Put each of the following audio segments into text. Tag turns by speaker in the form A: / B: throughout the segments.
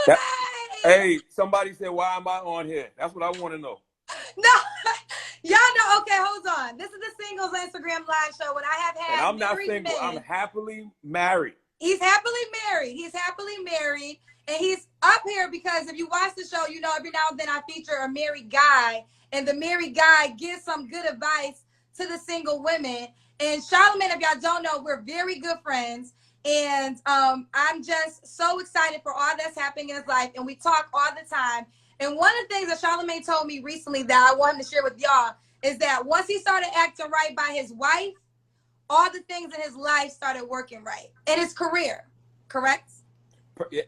A: That,
B: Charlemagne!
A: hey, somebody said, why am I on here? That's what I want to know.
B: No, y'all know. Okay, hold on. This is the Singles Instagram Live show. When I have
A: And
B: had
A: I'm not
B: married
A: single. I'm
B: men.
A: happily married.
B: He's happily married. He's happily married. And he's up here because if you watch the show, you know every now and then I feature a married guy. And the married guy gives some good advice to the single women. And Charlemagne, if y'all don't know, we're very good friends. And I'm just so excited for all that's happening in his life. And we talk all the time. And one of the things that Charlemagne told me recently that I wanted to share with y'all is that once he started acting right by his wife, all the things in his life started working right. In his career, correct?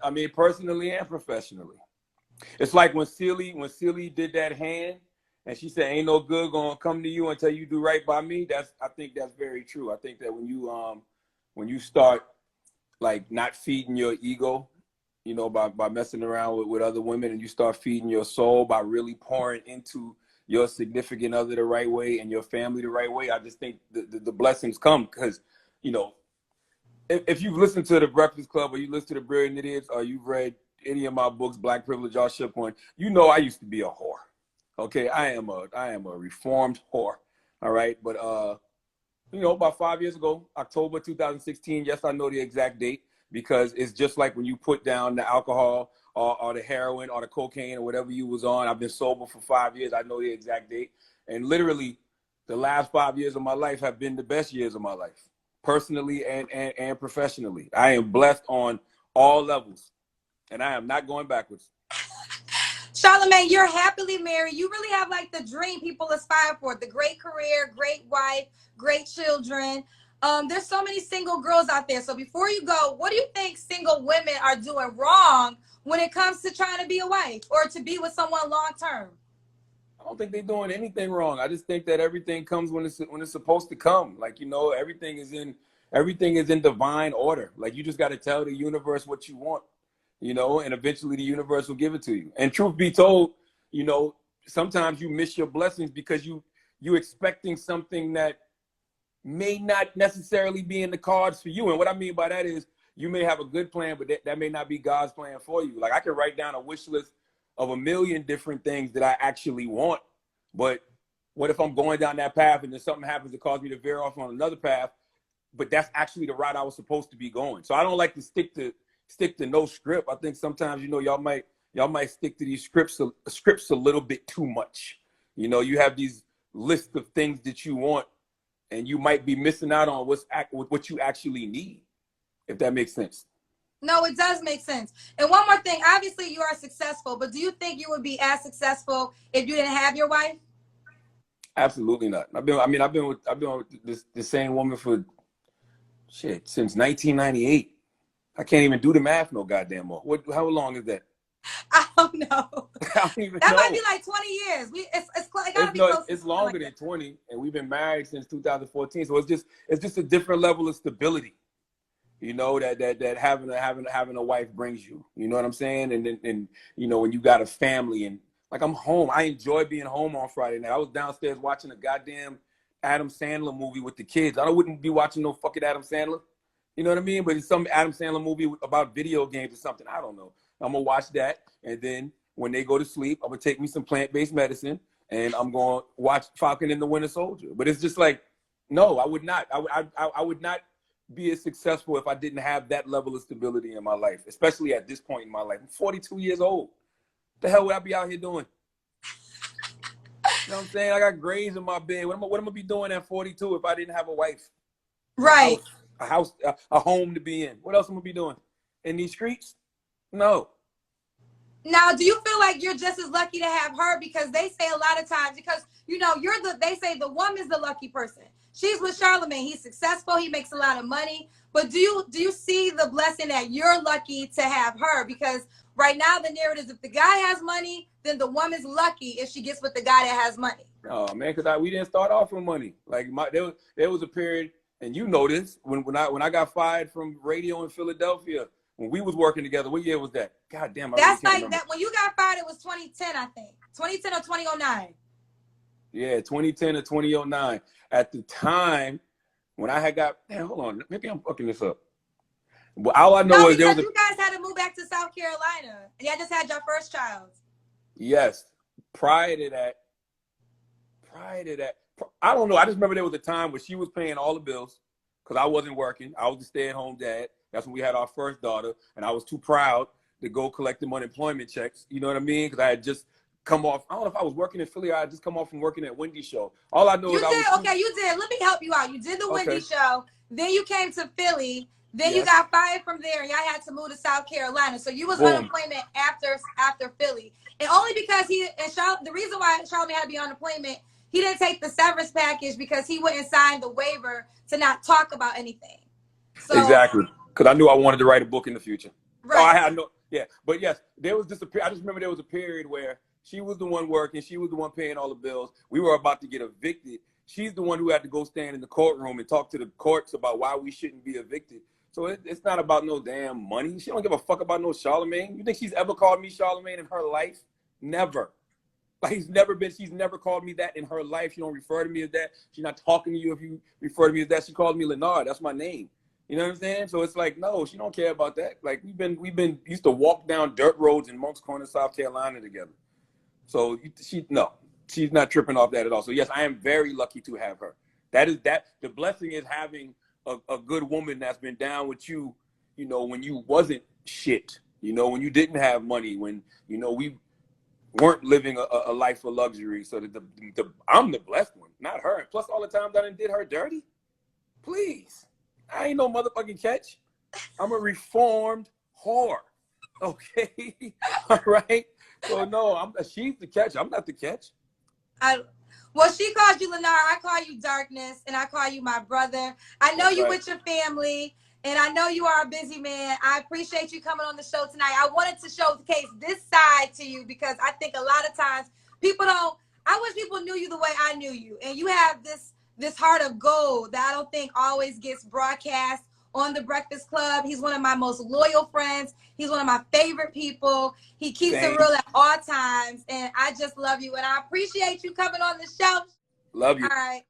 A: I mean, personally and professionally. It's like when Celie did that hand and she said, ain't no good gonna come to you until you do right by me. I think that's very true. I think that when you start like not feeding your ego, you know, by messing around with other women, and you start feeding your soul by really pouring into your significant other the right way and your family the right way, I just think the blessings come because, you know, if you've listened to the Breakfast Club or you listen to the Brilliant Idiots or you've read any of my books, Black Privilege, all ship on, you know I used to be a whore. Okay, I am a reformed whore. All right, but you know, about 5 years ago, October 2016. Yes, I know the exact date because it's just like when you put down the alcohol or the heroin or the cocaine or whatever you was on. I've been sober for 5 years. I know the exact date, and literally, the last 5 years of my life have been the best years of my life, personally and professionally. I am blessed on all levels, and I am not going backwards.
B: Charlemagne, you're happily married. You really have like the dream people aspire for, the great career, great wife, great children. There's so many single girls out there. So before you go, what do you think single women are doing wrong when it comes to trying to be a wife or to be with someone long term?
A: I don't think they're doing anything wrong. I just think that everything comes when it's supposed to come. Like, you know, everything is in divine order. Like, you just got to tell the universe what you want, you know, and eventually the universe will give it to you. And truth be told, you know, sometimes you miss your blessings because you expecting something that may not necessarily be in the cards for you. And what I mean by that is you may have a good plan, but that may not be God's plan for you. Like, I can write down a wish list of a million different things that I actually want. But what if I'm going down that path and then something happens to cause me to veer off on another path, but that's actually the route I was supposed to be going. So I don't like to stick to no script. I think sometimes, you know, y'all might stick to these scripts a little bit too much. You know, you have these lists of things that you want, and you might be missing out on what you actually need, if that makes sense.
B: No, it does make sense. And one more thing, obviously you are successful, but do you think you would be as successful if you didn't have your wife?
A: Absolutely not. I've been with the same woman for since 1998. I can't even do the math no goddamn more. How long is that?
B: I don't know.
A: I don't even
B: That
A: know.
B: might be like 20 years. It gotta be close.
A: It's longer than 20, and we've been married since 2014. So it's just a different level of stability, you know, that having a wife brings you. You know what I'm saying? And you know, when you got a family, and like, I'm home. I enjoy being home on Friday night. I was downstairs watching a goddamn Adam Sandler movie with the kids. I wouldn't be watching no fucking Adam Sandler. You know what I mean? But it's some Adam Sandler movie about video games or something. I don't know. I'm going to watch that. And then when they go to sleep, I'm going to take me some plant-based medicine, and I'm going to watch Falcon and the Winter Soldier. But it's just like, no, I would not. I would not be as successful if I didn't have that level of stability in my life, especially at this point in my life. I'm 42 years old. What the hell would I be out here doing? You know what I'm saying? I got grays in my bed. What am I going to be doing at 42 if I didn't have a wife?
B: Right.
A: A home to be in. What else am I going to be doing? In these streets? No.
B: Now, do you feel like you're just as lucky to have her? Because they say a lot of times, because, you know, they say the woman's the lucky person. She's with Charlemagne. He's successful. He makes a lot of money. But do you see the blessing that you're lucky to have her? Because right now the narrative is if the guy has money, then the woman's lucky if she gets with the guy that has money.
A: Oh man, because we didn't start off with money. Like there was a period, and you know this, when I got fired from radio in Philadelphia, when we was working together. What year was that? God damn,
B: that's really like that. When you got fired, it was 2010, I think. 2010 or 2009.
A: Yeah, 2010 or 2009. At the time when I had got, hold on, maybe I'm fucking this up. But all I know
B: No,
A: is there
B: because
A: was a
B: you guys had to move back to South Carolina, and y'all just had your first child.
A: yes. Prior to that, I don't know. I just remember there was a time where she was paying all the bills because I wasn't working. I was the stay-at-home dad. That's when we had our first daughter, and I was too proud to go collect them unemployment checks. You know what I mean? Because I had just come off. I don't know if I was working in Philly or I had just come off from working at Wendy's show. All I know
B: You
A: is I was
B: did,
A: too.
B: okay, you did. Let me help you out. You did the Wendy
A: Okay.
B: show, then you came to Philly, then you
A: Yes.
B: got fired from there, and y'all had to move to South Carolina. So you was
A: Boom.
B: unemployment after Philly. And only because the reason why Charlemagne had to be on unemployment, he didn't take the severance package because he wouldn't sign the waiver to not talk about anything. So
A: Exactly. Because I knew I wanted to write a book in the future. Oh, I
B: right.
A: had no. Yeah, but yes, there was just I just remember there was a period where she was the one working, she was the one paying all the bills. We were about to get evicted. She's the one who had to go stand in the courtroom and talk to the courts about why we shouldn't be evicted. So it's not about no damn money. She don't give a fuck about no Charlemagne. You think she's ever called me Charlemagne in her life? Never. Like she's never called me that in her life. She don't refer to me as that. She's not talking to you if you refer to me as that. She calls me Leonard. That's my name. You know what I'm saying? So it's like, no, she don't care about that. Like we've been used to walk down dirt roads in Moncks Corner, South Carolina together. So she's not tripping off that at all. So yes, I am very lucky to have her. The blessing is having a good woman that's been down with you, you know, when you wasn't shit, you know, when you didn't have money, when, you know, we weren't living a life of luxury. So I'm the blessed one, not her. Plus all the times I done did her dirty. Please. I ain't no motherfucking catch. I'm a reformed whore. Okay? All right? So no, she's the catch. I'm not the catch.
B: Well, she calls you Leonard. I call you Darkness, and I call you my brother. I know you with your family, and I know you are a busy man. I appreciate you coming on the show tonight. I wanted to showcase this side to you because I think a lot of times people don't. I wish people knew you the way I knew you, and you have this heart of gold that I don't think always gets broadcast on the Breakfast Club. He's one of my most loyal friends. He's one of my favorite people. He keeps it real at all times, and I just love you, and I appreciate you coming on the show.
A: Love you.
B: All right.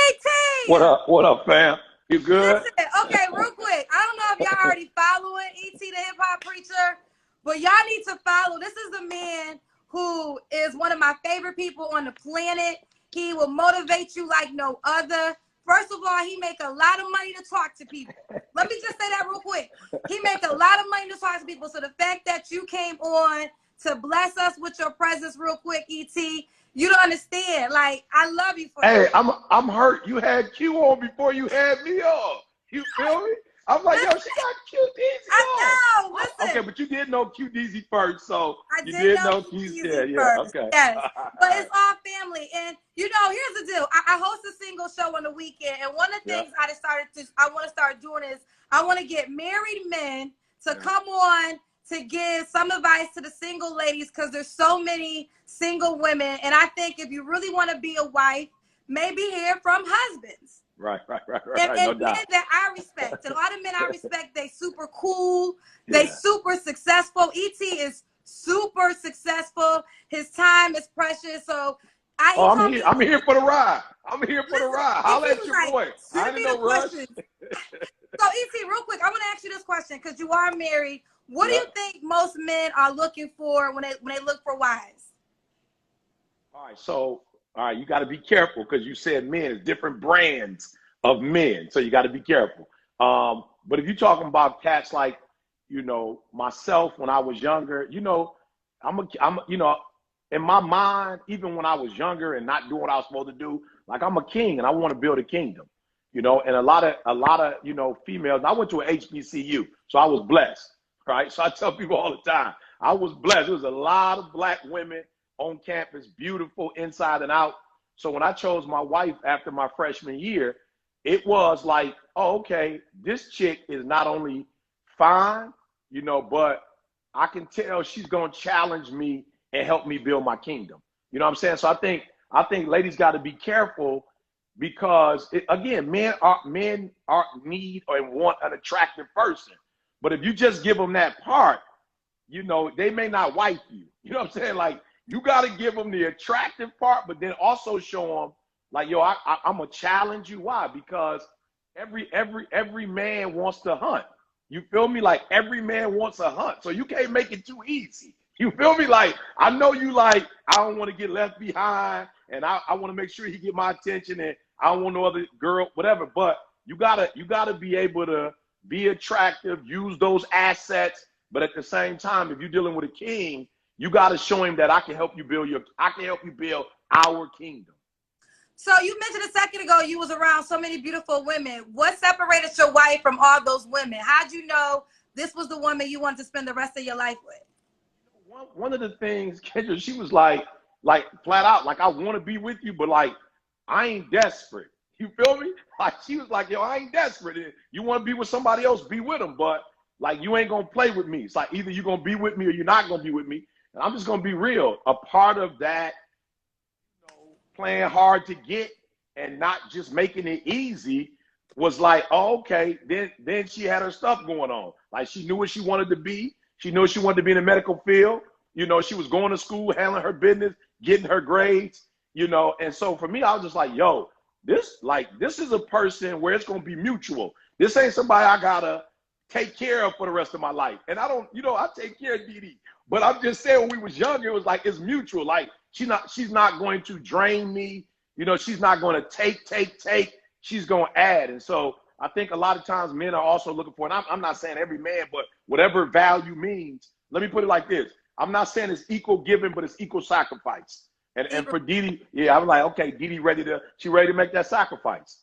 B: 18.
C: What up? What up, fam? You good?
B: Listen, okay, real quick. I don't know if y'all already following E.T. the Hip Hop Preacher, but y'all need to follow. This is the man who is one of my favorite people on the planet. He will motivate you like no other. First of all, he make a lot of money to talk to people. Let me just say that real quick. He make a lot of money to talk to people. So the fact that you came on to bless us with your presence real quick, E.T., you don't understand. Like, I love you for
C: Hey,
B: that.
C: I'm hurt. You had Q on before you had me on. You feel me? I'm like, yo, she got QDZ on.
B: I know. Listen.
C: Okay, but you did know QDZ first, so
B: I
C: you
B: did know
C: QDZ. Yeah,
B: first.
C: okay.
B: Yes. But it's all family. And you know, here's the deal. I host a single show on the weekend, and one of the things I want to start doing is I want to get married men to come on to give some advice to the single ladies because there's so many single women. And I think if you really want to be a wife, maybe hear from husbands.
C: Right.
B: And
C: No
B: men
C: doubt.
B: that I respect. And a lot of men I respect, they super cool. They super successful. E.T. is super successful. His time is precious. So
C: I'm here for the ride. I'm here for the ride. Holla at your boy. I ain't in no rush.
B: So E.T., real quick, I want to ask you this question because you are married. What do you think most men are looking for when they look for wives?
C: All right, you got to be careful because you said men is different brands of men, so you got to be careful. But if you're talking about cats like, you know, myself when I was younger, you know, you know, in my mind, even when I was younger and not doing what I was supposed to do, like I'm a king and I want to build a kingdom, you know, and a lot of, you know, females. I went to an HBCU, so I was blessed, right? So I tell people all the time, I was blessed. There was a lot of black women on campus, beautiful inside and out. So when I chose my wife after my freshman year, it was like, oh, okay, this chick is not only fine, you know, but I can tell she's gonna challenge me and help me build my kingdom. You know what I'm saying? So I think ladies got to be careful because again, men need or want an attractive person. But if you just give them that part, you know, they may not wife you. You know what I'm saying? Like, you got to give them the attractive part, but then also show them, like, yo, I'm gonna challenge you. Why? Because every man wants to hunt. You feel me? Like every man wants a hunt, so you can't make it too easy. You feel me? Like I know you like, I don't want to get left behind, and I want to make sure he get my attention, and I don't want no other girl, whatever. But you gotta be able to be attractive, use those assets, but at the same time, if you're dealing with a king, you gotta show him that I can help you build our kingdom.
B: So you mentioned a second ago you was around so many beautiful women. What separated your wife from all those women? How'd you know this was the woman you wanted to spend the rest of your life with?
C: One of the things, Kendra, she was like flat out, like, I want to be with you, but like, I ain't desperate. You feel me? Like, she was like, yo, I ain't desperate. You want to be with somebody else, be with them, but like, you ain't gonna play with me. It's like, either you're gonna be with me or you're not gonna be with me. And I'm just gonna be real. A part of that, playing hard to get and not just making it easy was like, oh, okay, then she had her stuff going on. Like, she knew what she wanted to be. She knew she wanted to be in the medical field. You know, she was going to school, handling her business, getting her grades, you know. And so for me, I was just like, yo, this is a person where it's going to be mutual. This ain't somebody I got to take care of for the rest of my life. And I don't, I take care of Dee. But I'm just saying, when we was younger, it was like, it's mutual. Like, she's not going to drain me. She's not going to take. She's going to add. And so I think a lot of times men are also looking for, and I'm not saying every man, but whatever value means, let me put it like this. I'm not saying it's equal giving, but it's equal sacrifice. And for Dee, yeah, I'm like, okay, Dee ready to make that sacrifice.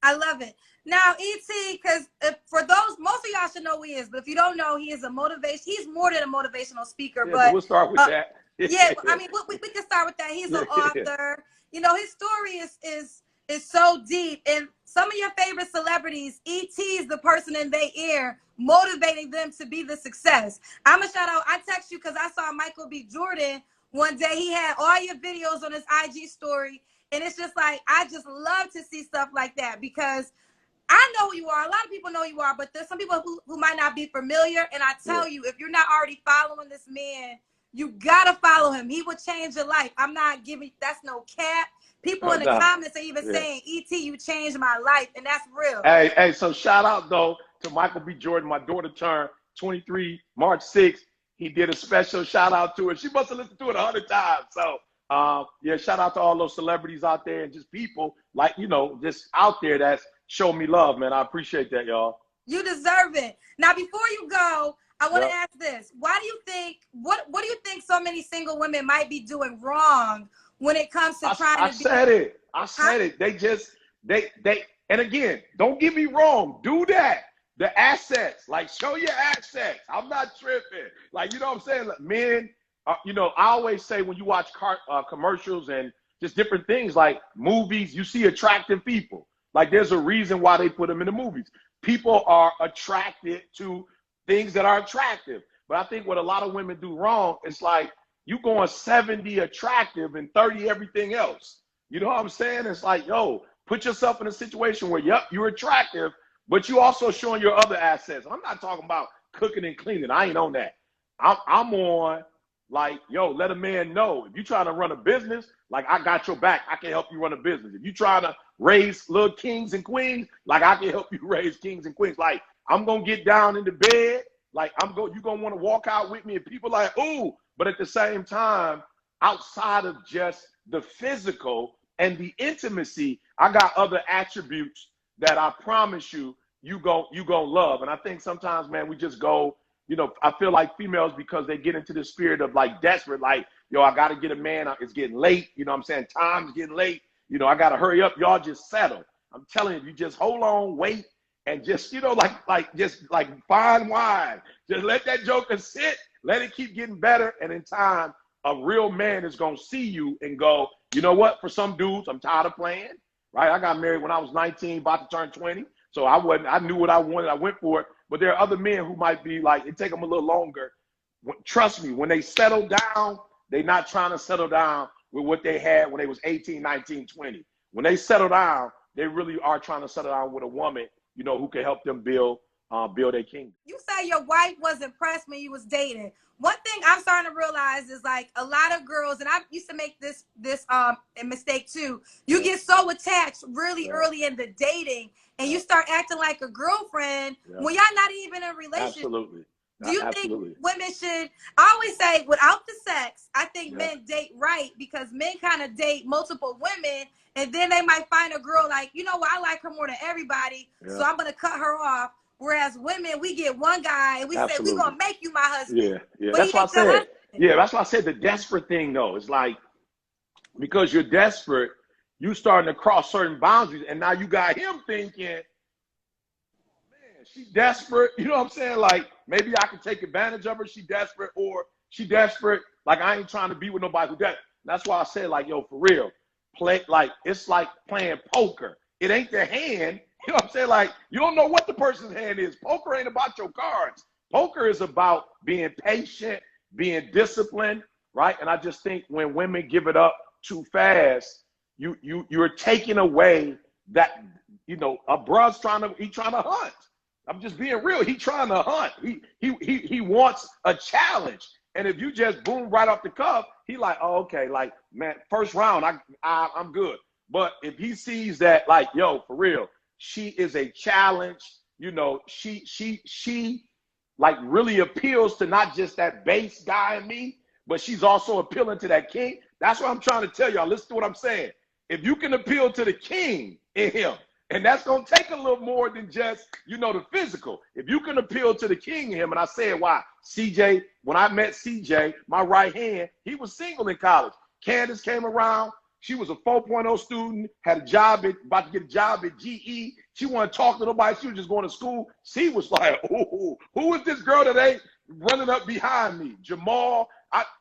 B: I love it. Now, E.T., because for those, most of y'all should know who he is, but if you don't know, he is he's more than a motivational speaker.
C: Yeah,
B: but
C: we'll start with that.
B: Yeah, I mean, we can start with that. He's an author. His story is so deep. And some of your favorite celebrities, E.T. is the person in their ear motivating them to be the success. I'm a shout out. I text you because I saw Michael B. Jordan one day. He had all your videos on his IG story. And it's just like, I just love to see stuff like that because I know who you are. A lot of people know who you are, but there's some people who might not be familiar. And I tell you, if you're not already following this man, you gotta follow him. He will change your life. I'm not giving, that's no cap. People in the comments are even saying, E.T., you changed my life, and that's real.
C: Hey, so shout out though to Michael B. Jordan. My daughter turned 23 March 6th. He did a special shout out to her. She must have listened to it 100 times. So yeah, shout out to all those celebrities out there and just people like, just out there that's showing me love, man. I appreciate that, y'all.
B: You deserve it. Now, before you go, I want to ask this. Why do you think, what do you think so many single women might be doing wrong when it comes to trying to be?
C: I said it. They, and again, don't get me wrong. Do that. The assets, like, show your assets. I'm not tripping. Like, you know what I'm saying? Like, men, I always say when you watch commercials and just different things like movies, you see attractive people. Like, there's a reason why they put them in the movies. People are attracted to things that are attractive. But I think what a lot of women do wrong, it's like you going 70 attractive and 30 everything else. You know what I'm saying? It's like, yo, put yourself in a situation where, yep, you're attractive, but you also showing your other assets. I'm not talking about cooking and cleaning. I ain't on that. I'm on, like, yo, let a man know. If you're trying to run a business, like, I got your back. I can help you run a business. If you're trying to raise little kings and queens, like, I can help you raise kings and queens. Like, I'm going to get down in the bed. Like, you're going to want to walk out with me. And people like, ooh. But at the same time, outside of just the physical and the intimacy, I got other attributes that I promise you gonna love. And I think sometimes, man, we just go, I feel like females, because they get into the spirit of like desperate, like, yo, I got to get a man. It's getting late. You know what I'm saying? Time's getting late. I got to hurry up. Y'all just settle. I'm telling you, you just hold on, wait, and just, like fine wine. Just let that joker sit. Let it keep getting better. And in time, a real man is going to see you and go, you know what? For some dudes, I'm tired of playing, right? I got married when I was 19, about to turn 20. So I knew what I wanted. I went for it. But there are other men who might be like, it take them a little longer. Trust me, when they settle down, they're not trying to settle down with what they had when they was 18, 19, 20. When they settle down, they really are trying to settle down with a woman, who can help them build build a kingdom.
B: You say your wife was impressed when you was dating. One thing I'm starting to realize is like a lot of girls, and I used to make this mistake too. You get so attached really early in the dating, and you start acting like a girlfriend when y'all not even in a relationship.
C: Absolutely.
B: Do you think women should? I always say, without the sex, I think men date right, because men kind of date multiple women, and then they might find a girl like, you know what, I like her more than everybody, so I'm gonna cut her off. Whereas women, we get one guy and we say, we're going to make you my husband.
C: Yeah.
B: But
C: that's why I said, that's why I said the desperate thing, though. It's like, because you're desperate, you starting to cross certain boundaries. And now you got him thinking, man, she's desperate. You know what I'm saying? Like, maybe I can take advantage of her. She desperate, or she desperate. Like, I ain't trying to be with nobody who desperate. That's why I said, like, yo, for real, play, like, it's like playing poker. It ain't the hand. You know what I'm saying? Like, you don't know what the person's hand is. Poker ain't about your cards. Poker is about being patient, being disciplined, right? And I just think when women give it up too fast, you're taking away that, you know, a bruh's trying to hunt. I'm just being real. He trying to hunt. He wants a challenge. And if you just boom right off the cuff, he like, oh, okay, like, man, first round, I'm good. But if he sees that, like, yo, for real, she is a challenge, you know, she like really appeals to not just that base guy in me, but she's also appealing to that king. That's what I'm trying to tell y'all. Listen to what I'm saying. If you can appeal to the king in him, and that's going to take a little more than just, you know, the physical. If you can appeal to the king in him, and I said, why? CJ, when I met CJ, my right hand, he was single in college. Candace came around. She was a 4.0 student, had a job, about to get a job at GE. She wasn't talking to nobody. She was just going to school. She was like, ooh, who is this girl that ain't running up behind me? Jamal,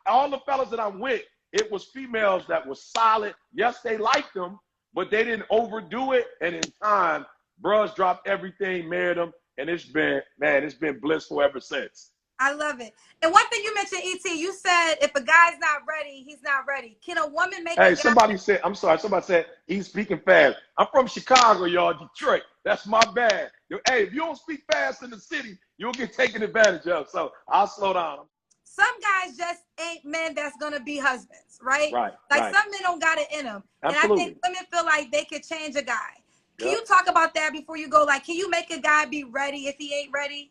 C: all the fellas that I'm with, it was females that was solid. Yes, they liked them, but they didn't overdo it. And in time, bros dropped everything, married them, and it's been blissful ever since.
B: I love it. And one thing you mentioned, E.T., you said if a guy's not ready, he's not ready. Can a woman make a guy?
C: Somebody said he's speaking fast. I'm from Chicago, y'all, Detroit. That's my bad. Hey, if you don't speak fast in the city, you'll get taken advantage of. So I'll slow down.
B: Some guys just ain't men that's going to be husbands, right?
C: Right.
B: Like some men don't got it in them.
C: Absolutely.
B: And I think women feel like they could change a guy. Can you talk about that before you go? Like, can you make a guy be ready if he ain't ready?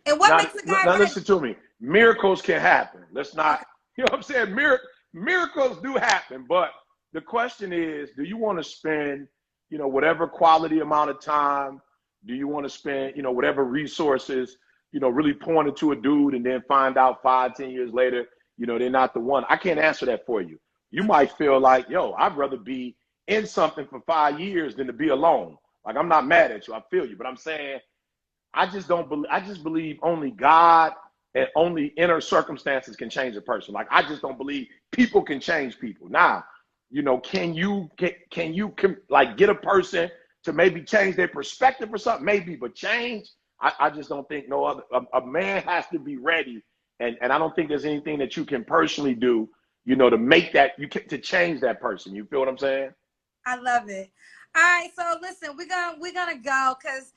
B: And what makes a guy ready?
C: Listen to me. Miracles can happen. Let's not, you know what I'm saying? Miracles do happen. But the question is, do you want to spend, you know, whatever quality amount of time? Do you want to spend, you know, whatever resources, you know, really pouring into a dude and then find out 5-10 years later, you know, they're not the one? I can't answer that for you. You might feel like, yo, I'd rather be in something for 5 years than to be alone. Like, I'm not mad at you. I feel you. But I'm saying, I just believe only God and only inner circumstances can change a person. Like, I just don't believe people can change people. Now, you know, can you like get a person to maybe change their perspective or something? Maybe, but change, I just don't think no other. A man has to be ready, and I don't think there's anything that you can personally do, you know, to make that, to change that person. You feel what I'm saying?
B: I love it. All right, so listen, we're gonna go because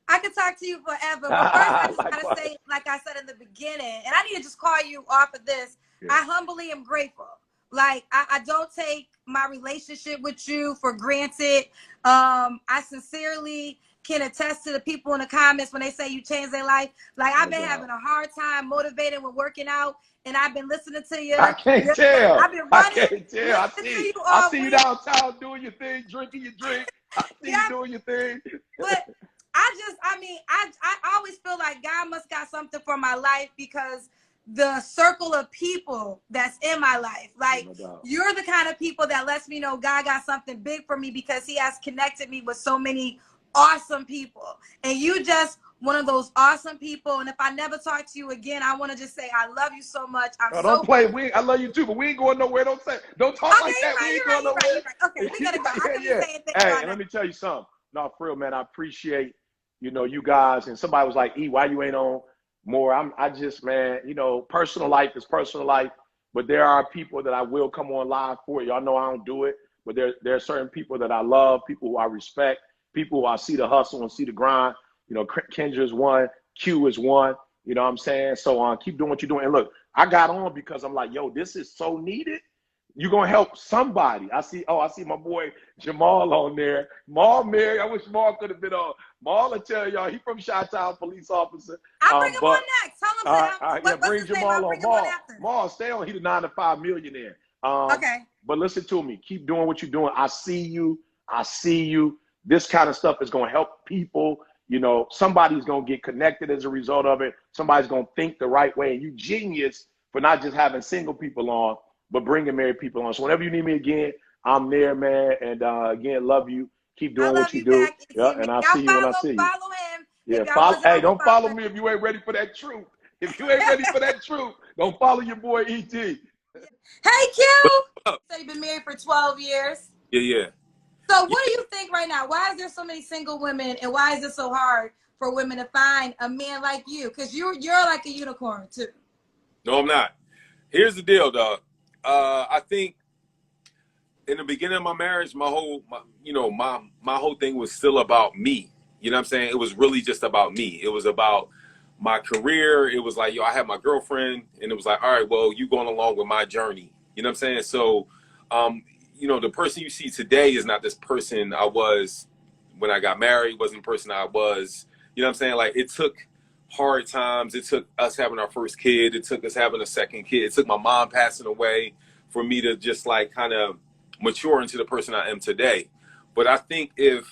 B: I could talk to you forever. But first, I just gotta say, like I said in the beginning, and I need to just call you off of this. Yeah. I humbly am grateful. Like, I don't take my relationship with you for granted. I sincerely can attest to the people in the comments when they say you changed their life. Like, I've been having a hard time motivating with working out, and I've been listening to you.
C: I can't tell.
B: I've been running.
C: I can't tell. I see you downtown doing your thing, drinking your drink. I see you doing your thing.
B: But I always feel like God must got something for my life, because the circle of people that's in my life, like, you're the kind of people that lets me know God got something big for me, because he has connected me with so many awesome people. And you just one of those awesome people. And if I never talk to you again, I want to just say I love you so much.
C: Don't play. I love you too, but we ain't going nowhere. Don't talk like that. We ain't going nowhere.
B: Okay, we gotta go. I can be saying things.
C: Hey, and let me tell you something. No, for real, man. I appreciate, you know, you guys. And somebody was like, E, why you ain't on more? I just, man, you know, personal life is personal life. But there are people that I will come on live for. Y'all know I don't do it. But there are certain people that I love, people who I respect, people who I see the hustle and see the grind. You know, Kendra's one, Q is one. You know what I'm saying? So keep doing what you're doing. And look, I got on because I'm like, yo, this is so needed. You're gonna help somebody. I see my boy Jamal on there. Maul Mary, I wish Maul could have been on. Maul will tell y'all he from Chi-Town, police officer.
B: I'll bring him on next. Tell him
C: yeah, bring Jamal on.
B: Maul,
C: Maul, stay on. He's a 9 to 5 millionaire.
B: okay.
C: But listen to me. Keep doing what you're doing. I see you. I see you. This kind of stuff is gonna help people. You know, somebody's gonna get connected as a result of it. Somebody's gonna think the right way. And you genius for not just having single people on, but bringing married people on. So whenever you need me again, I'm there, man. And again, love you. Keep doing what you do. Yeah, and I'll see you when I see you.
B: Follow him.
C: Yeah, hey, don't follow me if you ain't ready for that truth. If you ain't ready for that truth, don't follow your boy ET.
B: Hey, Q. So you've been married for 12 years.
A: Yeah.
B: So what do you think right now? Why is there so many single women, and why is it so hard for women to find a man like you? Because you're like a unicorn too.
A: No, I'm not. Here's the deal, dog. I think in the beginning of my marriage, my whole thing was still about me. You know what I'm saying? It was really just about me. It was about my career. It was like, yo, I had my girlfriend, and it was like, all right, well, you going along with my journey. You know what I'm saying? So, the person you see today is not this person I was when I got married, wasn't the person I was. You know what I'm saying? Like, it took hard times. It took us having our first kid. It took us having a second kid. It took my mom passing away for me to just like kind of mature into the person I am today. But I think if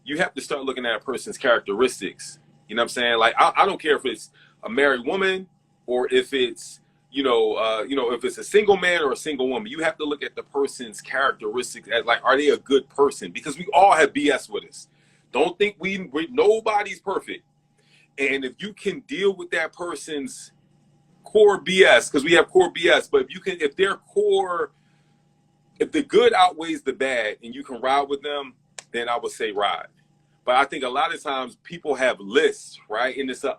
A: you have to start looking at a person's characteristics, you know what I'm saying? Like, I don't care if it's a married woman or if it's, if it's a single man or a single woman, you have to look at the person's characteristics as like, are they a good person? Because we all have BS with us. Don't think nobody's perfect. And if you can deal with that person's core BS, because we have core BS, but if the good outweighs the bad and you can ride with them, then I would say ride. But I think a lot of times people have lists, right? And it's an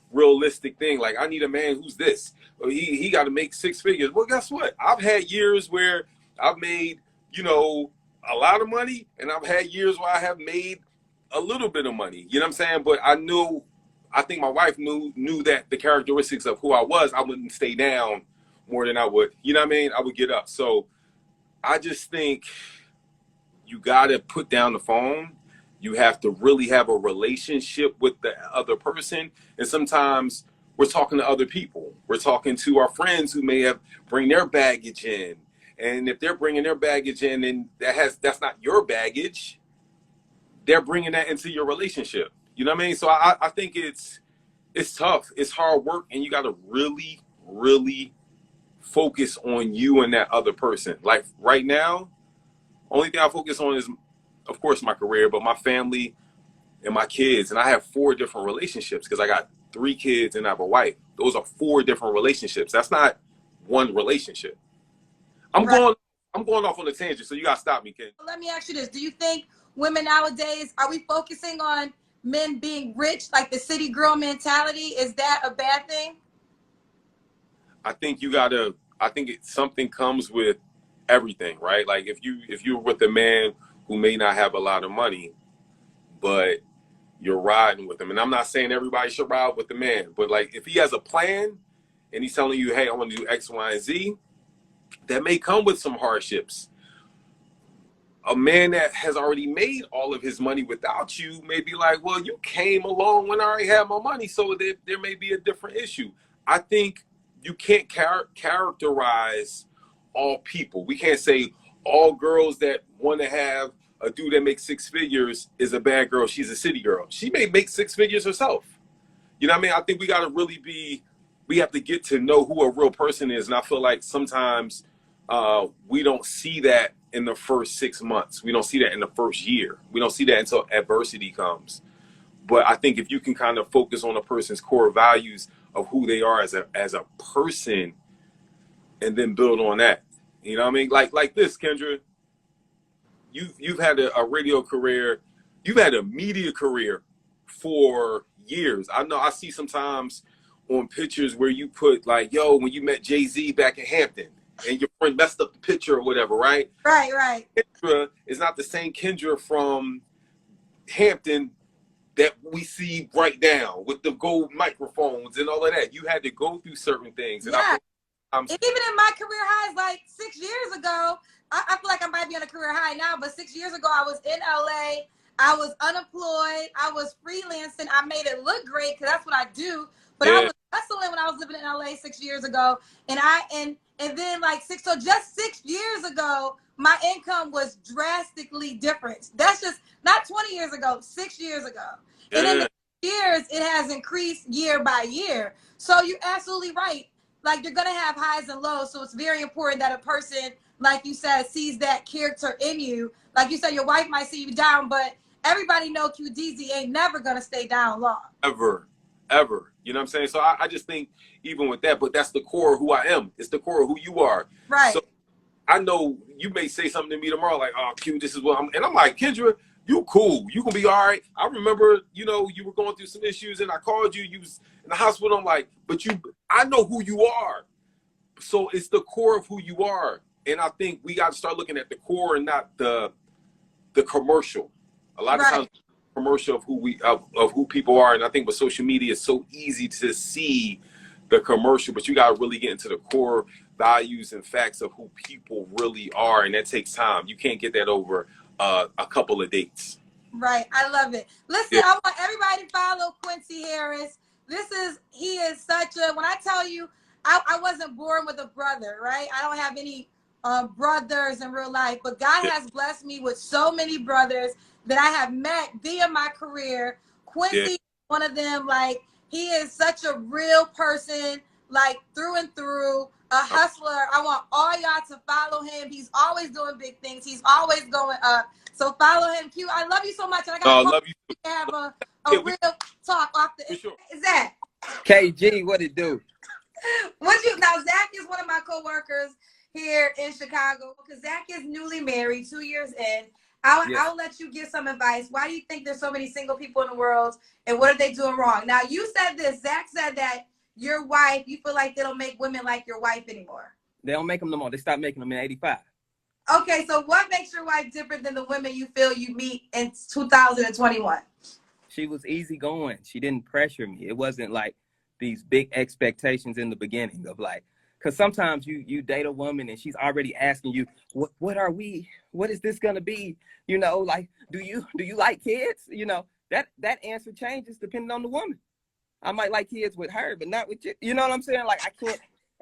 A: unrealistic thing. Like, I need a man who's this. Or he got to make 6 figures. Well, guess what? I've had years where I've made, a lot of money, and I've had years where I have made a little bit of money. You know what I'm saying? But I think my wife knew that the characteristics of who I was, I wouldn't stay down more than I would. You know what I mean? I would get up. So I just think you got to put down the phone. You have to really have a relationship with the other person. And sometimes we're talking to other people. We're talking to our friends who may have bring their baggage in. And if they're bringing their baggage in and that's not your baggage, they're bringing that into your relationship. You know what I mean? So I think it's tough. It's hard work. And you got to really, really focus on you and that other person. Like right now, only thing I focus on is, of course, my career, but my family and my kids. And I have 4 different relationships because I got 3 kids and I have a wife. Those are 4 different relationships. That's not one relationship. I'm going off on a tangent, so you gotta stop me, Ken.
B: Let me ask you this. Do you think women nowadays, are we focusing on men being rich, like the city girl mentality? Is that a bad thing?
A: I think something comes with everything, right? Like if you're with a man who may not have a lot of money, but you're riding with him. And I'm not saying everybody should ride with the man, but like if he has a plan and he's telling you, hey, I want to do X, Y, and Z, that may come with some hardships. A man that has already made all of his money without you may be like, well, you came along when I already had my money, so there may be a different issue. I think you can't characterize all people. We can't say all girls that want to have a dude that makes 6 figures is a bad girl. She's a city girl. She may make 6 figures herself. You know what I mean? I think we got to we have to get to know who a real person is. And I feel like sometimes we don't see that in the first 6 months. We don't see that in the first year. We don't see that until adversity comes. But I think if you can kind of focus on a person's core values of who they are as a person and then build on that. You know what I mean? Like this, Kendra, you've had a radio career. You've had a media career for years. I know I see sometimes on pictures where you put like, yo, when you met Jay-Z back in Hampton and your friend messed up the picture or whatever, right?
B: Right.
A: Kendra is not the same Kendra from Hampton
D: that we see right now with the gold microphones and all of that. You had to go through certain things. And
B: Yeah.
D: I
B: Even in my career highs, like 6 years ago, I feel like I might be on a career high now, but 6 years ago, I was in LA. I was unemployed. I was freelancing. I made it look great because that's what I do. But I was hustling when I was living in LA 6 years ago. And then just 6 years ago, my income was drastically different. That's just not 20 years ago, 6 years ago.
D: Yeah.
B: And in the years, it has increased year by year. So you're absolutely right. Like, you're going to have highs and lows. So it's very important that a person, like you said, sees that character in you. Like you said, your wife might see you down, but everybody know QDZ ain't never going to stay down long.
D: Ever. You know what I'm saying? So I just think even with that, but that's the core of who I am. It's the core of who you are.
B: Right.
D: So I know you may say something to me tomorrow like, oh, Q, this is what I'm. And I'm like, Kendra, you cool. You can be all right. I remember, you were going through some issues and I called you. You was in the hospital. I'm like, but I know who you are. So it's the core of who you are. And I think we got to start looking at the core and not the commercial. A lot of times, commercial of who people are. And I think with social media, it's so easy to see the commercial, but you got to really get into the core values and facts of who people really are. And that takes time. You can't get that over a couple of dates.
B: Right. I love it. Listen, I want everybody to follow Quincy Harris. He is such a, when I tell you, I wasn't born with a brother, right? I don't have any brothers in real life, but God has blessed me with so many brothers that I have met via my career. Quincy is one of them. Like, he is such a real person, like through and through, a hustler. I want all y'all to follow him. He's always doing big things. He's always going up. So follow him. Q, I love you so much. And I got
D: love you.
B: To have a real talk off the Zach.
E: KG, what it do?
B: Now, Zach is one of my coworkers here in Chicago because Zach is newly married, 2 years in. I'll let you give some advice. Why do you think there's so many single people in the world, and what are they doing wrong? Now, you said this. Zach said that your wife, you feel like they don't make women like your wife anymore.
E: They don't make them no more. They stopped making them in 85.
B: Okay, so what makes your wife different than the women you feel you meet in 2021?
E: She was easygoing. She didn't pressure me. It wasn't like these big expectations in the beginning of like, because sometimes you date a woman and she's already asking you, what are we? What is this gonna be? Like, do you like kids? That answer changes depending on the woman. I might like kids with her, but not with you. You know what I'm saying? Like,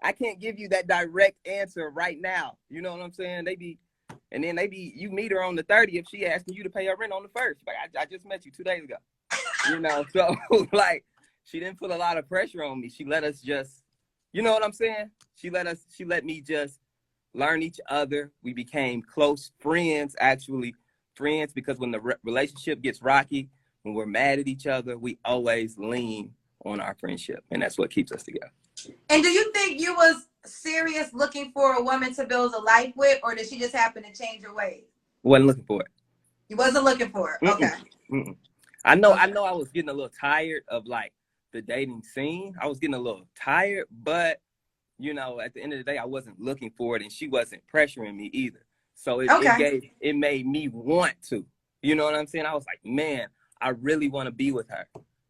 E: I can't give you that direct answer right now. You know what I'm saying? You meet her on the 30th, she asking you to pay her rent on the 1st. Like, I just met you 2 days ago. So like, she didn't put a lot of pressure on me. She let us just, you know what I'm saying? She let me just learn each other. We became close friends, actually friends, because when the relationship gets rocky, when we're mad at each other, we always lean on our friendship, and that's what keeps us together.
B: And do you think you was serious looking for a woman to build a life with, or did she just happen to change your ways?
E: Wasn't looking for it.
B: You wasn't looking for it. Okay.
E: I know I was getting a little tired of like the dating scene. I was getting a little tired, but at the end of the day, I wasn't looking for it, and she wasn't pressuring me either. So it made me want to. You know what I'm saying? I was like, man, I really want to be with her.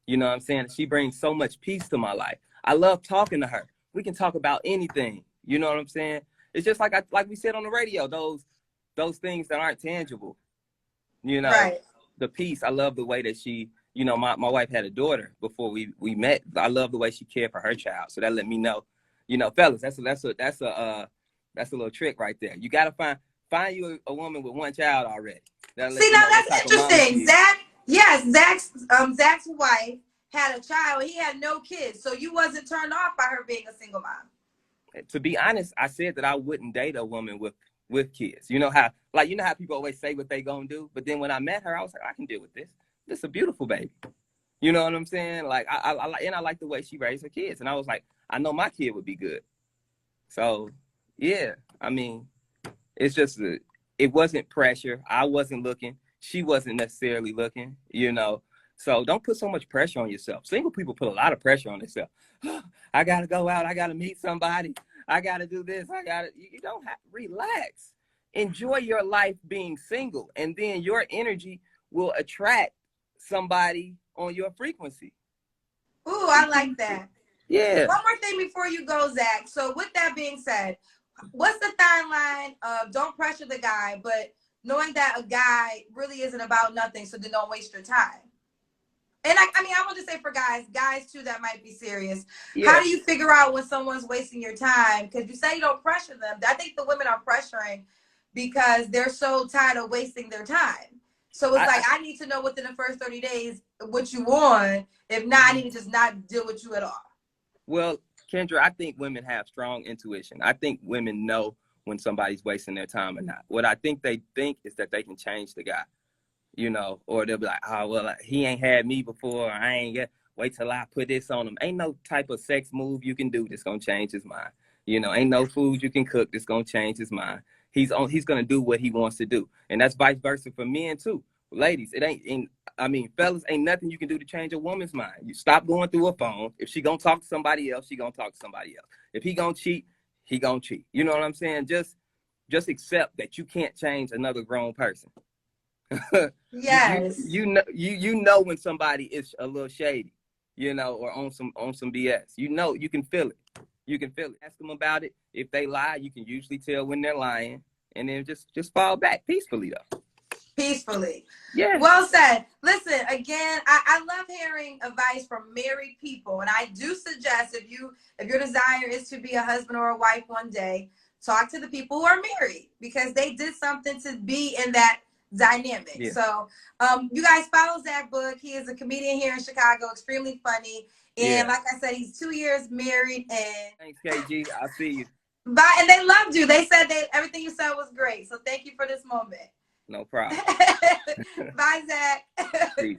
E: You know what I'm saying? She brings so much peace to my life. I love talking to her. We can talk about anything. You know what I'm saying? It's just like we said on the radio, those things that aren't tangible.
B: Right.
E: The peace. I love the way that she, my wife had a daughter before we met. I love the way she cared for her child. So that let me know, fellas, that's a little trick right there. You gotta find you a woman with one child already.
B: See, now that's interesting. Zach's wife had a child. He had no kids, so you wasn't turned off by her being a single mom.
E: To be honest, I said that I wouldn't date a woman with kids. You know how people always say what they gonna do, but then when I met her, I was like, I can deal with this. This is a beautiful baby. You know what I'm saying? Like I like the way she raised her kids, and I was like, I know my kid would be good. So yeah, I mean, it's just it wasn't pressure. I wasn't looking. She wasn't necessarily looking. So don't put so much pressure on yourself. Single people put a lot of pressure on themselves. I gotta go out. I gotta meet somebody. I gotta do this. You don't have to relax. Enjoy your life being single, and then your energy will attract somebody on your frequency.
B: Ooh, I like that.
E: Yeah.
B: One more thing before you go, Zach. So with that being said, what's the fine line of don't pressure the guy, but knowing that a guy really isn't about nothing, so then don't waste your time? And I mean, I want to say for guys too, that might be serious.
E: Yeah.
B: How do you figure out when someone's wasting your time? Because you say you don't pressure them. I think the women are pressuring because they're so tired of wasting their time. So it's I need to know within the first 30 days what you want. If not, I need to just not deal with you at all.
E: Well, Kendra, I think women have strong intuition. I think women know when somebody's wasting their time or not. What I think they think is that they can change the guy, you know, or they'll be like, oh, well, he ain't had me before. I ain't get, wait till I put this on him. Ain't no type of sex move you can do that's going to change his mind. You know, ain't no food you can cook that's going to change his mind. He's going to do what he wants to do. And that's vice versa for men too. Ladies, fellas, ain't nothing you can do to change a woman's mind. You stop going through a phone. If she gonna talk to somebody else, she gonna talk to somebody else. If he gonna cheat, he gonna cheat. You know what I'm saying? Just accept that you can't change another grown person.
B: Yes.
E: You know when somebody is a little shady, you know, or on some BS. You know, you can feel it. You can feel it. Ask them about it. If they lie, you can usually tell when they're lying, and then just fall back peacefully though.
B: Peacefully.
E: Yeah.
B: Well said. Listen, again, I love hearing advice from married people. And I do suggest if your desire is to be a husband or a wife one day, talk to the people who are married because they did something to be in that dynamic. Yeah. So you guys follow Zach Book. He is a comedian here in Chicago, extremely funny. And like I said, he's 2 years married. And
E: thanks, KG. I'll see you.
B: Bye. And they loved you. They said everything you said was great. So thank you for this moment.
E: No problem.
B: Bye, Zach.
E: Peace.